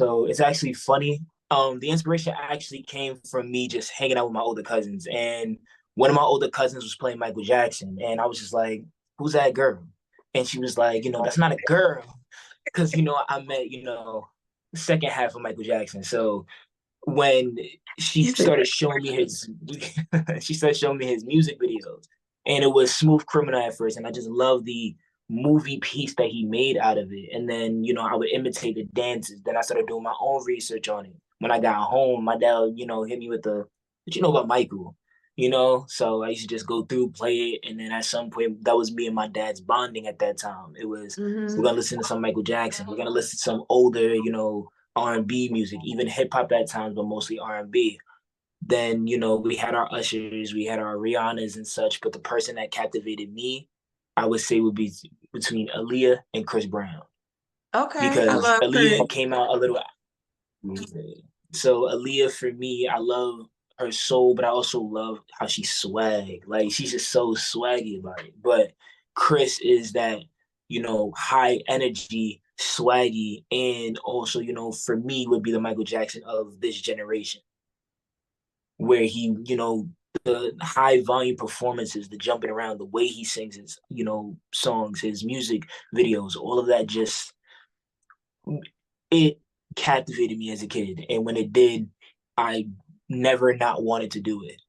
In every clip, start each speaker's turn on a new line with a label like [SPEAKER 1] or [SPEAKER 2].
[SPEAKER 1] So it's actually funny. The inspiration actually came from me just hanging out with my older cousins, and one of my older cousins was playing Michael Jackson, and I was just like, "Who's that girl?" And she was like, "That's not a girl," because I met the second half of Michael Jackson. So when she started showing me his, she started showing me his music videos, and it was Smooth Criminal at first, and I just loved the movie piece that he made out of it. And then I would imitate the dances. Then I started doing my own research on it. When I got home, my dad hit me with the, "What you know about Michael?" So I used to just go through, play it, and then at some point that was me and my dad's bonding at that time. It was, we're gonna listen to some Michael Jackson, we're gonna listen to some older R&B music, even hip hop at times, but mostly R&B. Then, we had our Ushers, we had our Rihannas and such, but the person that captivated me, I would say, would be between Aaliyah and Chris Brown.
[SPEAKER 2] Okay, I
[SPEAKER 1] Because
[SPEAKER 2] love Chris.
[SPEAKER 1] Aaliyah came out a little. So Aaliyah, for me, I love her soul, but I also love how she swag. Like, she's just so swaggy about it. But Chris is that, high energy, swaggy, and also, for me, would be the Michael Jackson of this generation, where he, the high volume performances, the jumping around, the way he sings his, songs, his music videos, all of that just, it captivated me as a kid. And when it did, I never not wanted to do it.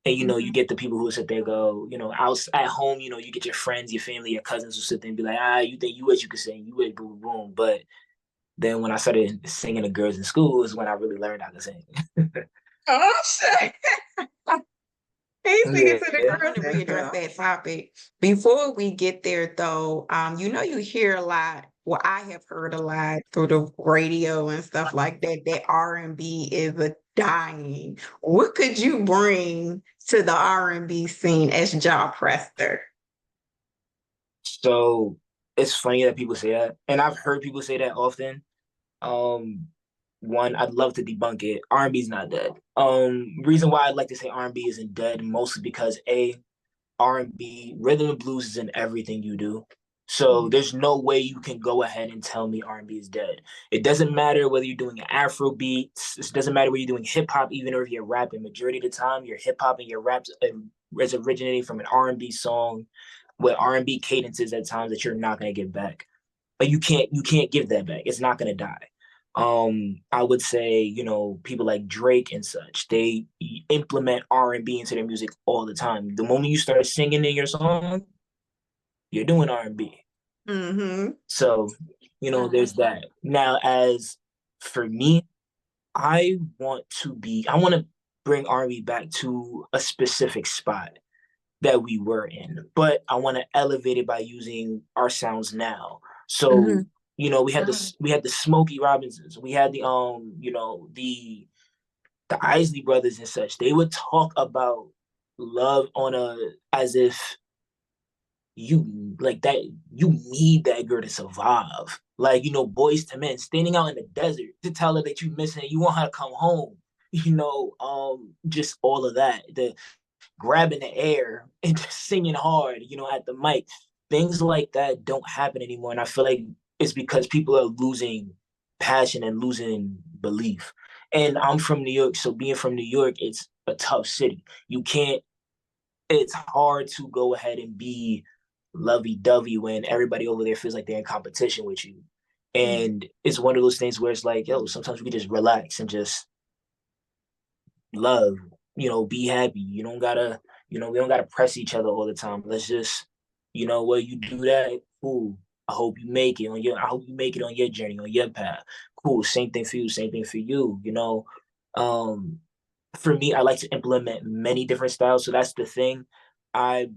[SPEAKER 1] And you get the people who sit there and go, out at home, you get your friends, your family, your cousins who sit there and be like, you think you wish you could sing, you wish, boom, boom. But then when I started singing to girls in school is when I really learned how to sing.
[SPEAKER 2] Oh shit. He's singing to the
[SPEAKER 1] Yeah.
[SPEAKER 2] girls. I want to readdress that topic. Before we get there though, you hear a lot. Well, I have heard a lot through the radio and stuff like that, that R&B is a dying. What could you bring to the R&B scene as Jah Prester?
[SPEAKER 1] So it's funny that people say that. And I've heard people say that often. Um, One, I'd love to debunk it. R&B is not dead. Reason why I'd like to say R&B isn't dead, mostly because R&B, rhythm and blues is in everything you do. So there's no way you can go ahead and tell me R&B is dead. It doesn't matter whether you're doing Afro beats. It doesn't matter whether you're doing hip hop, even if you're rapping. Majority of the time, your hip hop and your raps is originating from an R&B song with R&B cadences at times that you're not gonna get back. But you can't give that back. It's not gonna die. I would say, people like Drake and such, they implement R&B into their music all the time. The moment you start singing in your song, you're doing R&B.
[SPEAKER 2] Mm-hmm.
[SPEAKER 1] So, there's that. Now, as for me, I want to bring R&B back to a specific spot that we were in, but I want to elevate it by using our sounds now.
[SPEAKER 2] Mm-hmm.
[SPEAKER 1] So, we had the Smokey Robinsons, we had the Isley brothers and such. They would talk about love on a as if you like that you need that girl to survive. Like, Boys to Men standing out in the desert to tell her that you miss her, you want her to come home. Just all of that. The grabbing the air and just singing hard, at the mic. Things like that don't happen anymore. And I feel like it's because people are losing passion and losing belief. And I'm from New York, so being from New York, it's a tough city. It's hard to go ahead and be lovey-dovey when everybody over there feels like they're in competition with you. And it's one of those things where it's like, yo, sometimes we can just relax and just love, be happy. We don't gotta press each other all the time. Let's just, you do that, cool. I hope you make it on your journey, on your path. Cool. Same thing for you, same thing for you, Um, for me, I like to implement many different styles. So that's the thing. I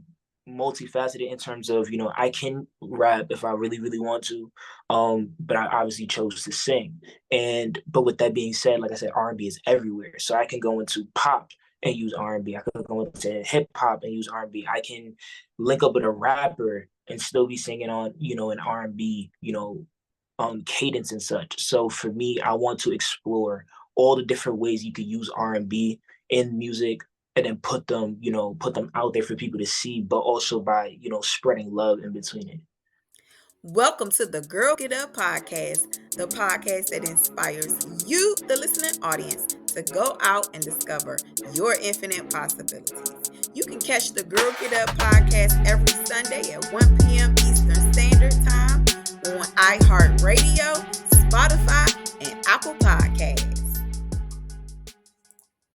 [SPEAKER 1] multifaceted in terms of, I can rap if I really, really want to. But I obviously chose to sing. But with that being said, like I said, R&B is everywhere. So I can go into pop and use R&B. I could go into hip hop and use R&B. I can link up with a rapper and still be singing on, an R&B, cadence and such. So for me, I want to explore all the different ways you could use R&B in music, and then put them out there for people to see, but also by, spreading love in between it.
[SPEAKER 3] Welcome to the Girl Get Up podcast, the podcast that inspires you, the listening audience, to go out and discover your infinite possibilities. You can catch the Girl Get Up podcast every Sunday at 1 p.m. Eastern Standard Time on iHeartRadio, Spotify, and Apple Podcasts.